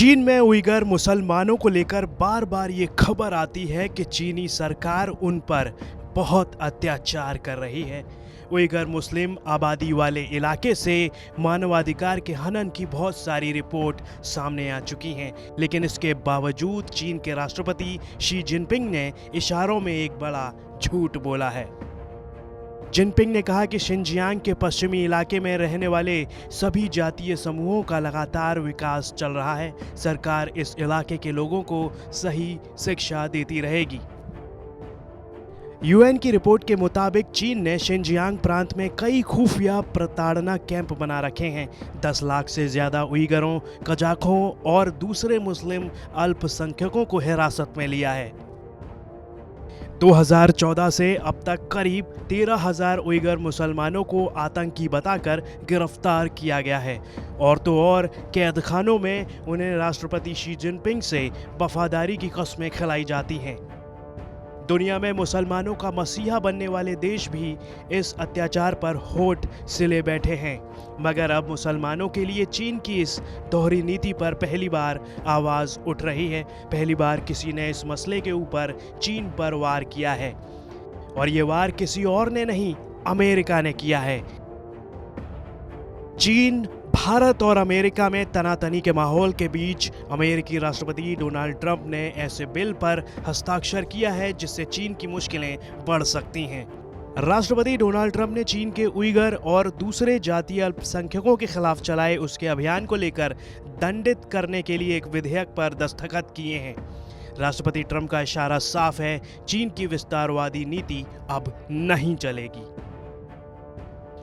चीन में उइगर मुसलमानों को लेकर बार बार ये खबर आती है कि चीनी सरकार उन पर बहुत अत्याचार कर रही है। उइगर मुस्लिम आबादी वाले इलाके से मानवाधिकार के हनन की बहुत सारी रिपोर्ट सामने आ चुकी हैं, लेकिन इसके बावजूद चीन के राष्ट्रपति शी जिनपिंग ने इशारों में एक बड़ा झूठ बोला है। जिनपिंग ने कहा कि शिनजियांग के पश्चिमी इलाके में रहने वाले सभी जातीय समूहों का लगातार विकास चल रहा है। सरकार इस इलाके के लोगों को सही शिक्षा देती रहेगी। यूएन की रिपोर्ट के मुताबिक चीन ने शिनजियांग प्रांत में कई खुफिया प्रताड़ना कैंप बना रखे हैं। 10 लाख से ज्यादा उइगरों, कजाखों और दूसरे मुस्लिम अल्पसंख्यकों को हिरासत में लिया है। 2014 से अब तक करीब 13,000 उइगर मुसलमानों को आतंकी बताकर गिरफ्तार किया गया है। और तो और कैद खानों में उन्हें राष्ट्रपति शी जिनपिंग से वफादारी की कस्में खिलाई जाती हैं। दुनिया में मुसलमानों का मसीहा बनने वाले देश भी इस अत्याचार पर होठ सिले बैठे हैं, मगर अब मुसलमानों के लिए चीन की इस दोहरी नीति पर पहली बार आवाज़ उठ रही है। पहली बार किसी ने इस मसले के ऊपर चीन पर वार किया है, और ये वार किसी और ने नहीं, अमेरिका ने किया है। चीन, भारत और अमेरिका में तनातनी के माहौल के बीच अमेरिकी राष्ट्रपति डोनाल्ड ट्रंप ने ऐसे बिल पर हस्ताक्षर किया है जिससे चीन की मुश्किलें बढ़ सकती हैं। राष्ट्रपति डोनाल्ड ट्रंप ने चीन के उइगर और दूसरे जातीय अल्पसंख्यकों के खिलाफ चलाए उसके अभियान को लेकर दंडित करने के लिए एक विधेयक पर दस्तखत किए हैं। राष्ट्रपति ट्रंप का इशारा साफ है, चीन की विस्तारवादी नीति अब नहीं चलेगी।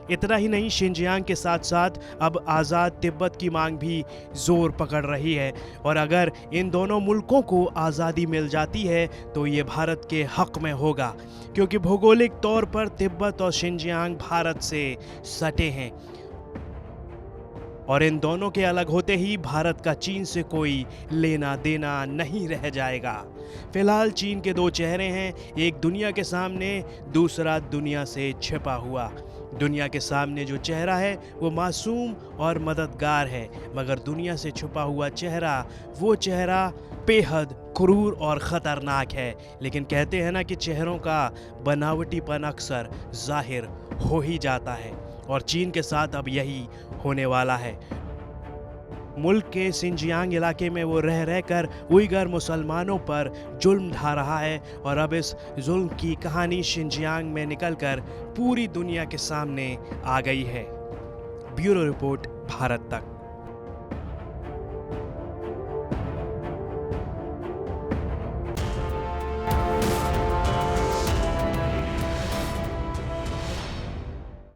इतना ही नहीं, शिनजियांग के साथ साथ अब आज़ाद तिब्बत की मांग भी जोर पकड़ रही है, और अगर इन दोनों मुल्कों को आज़ादी मिल जाती है तो ये भारत के हक में होगा, क्योंकि भौगोलिक तौर पर तिब्बत और शिनजियांग भारत से सटे हैं, और इन दोनों के अलग होते ही भारत का चीन से कोई लेना देना नहीं रह जाएगा। फिलहाल चीन के 2 चेहरे हैं, एक दुनिया के सामने, दूसरा दुनिया से छिपा हुआ। दुनिया के सामने जो चेहरा है वो मासूम और मददगार है, मगर दुनिया से छुपा हुआ चेहरा, वो चेहरा बेहद क्रूर और ख़तरनाक है। लेकिन कहते हैं ना कि चेहरों का बनावटीपन अक्सर जाहिर हो ही जाता है, और चीन के साथ अब यही होने वाला है। मुल्क के शिनजियांग इलाके में वो रह रहकर उइगर मुसलमानों पर जुल्म ढा रहा है, और अब इस जुल्म की कहानी शिनजियांग में निकलकर पूरी दुनिया के सामने आ गई है। ब्यूरो रिपोर्ट, भारत तक।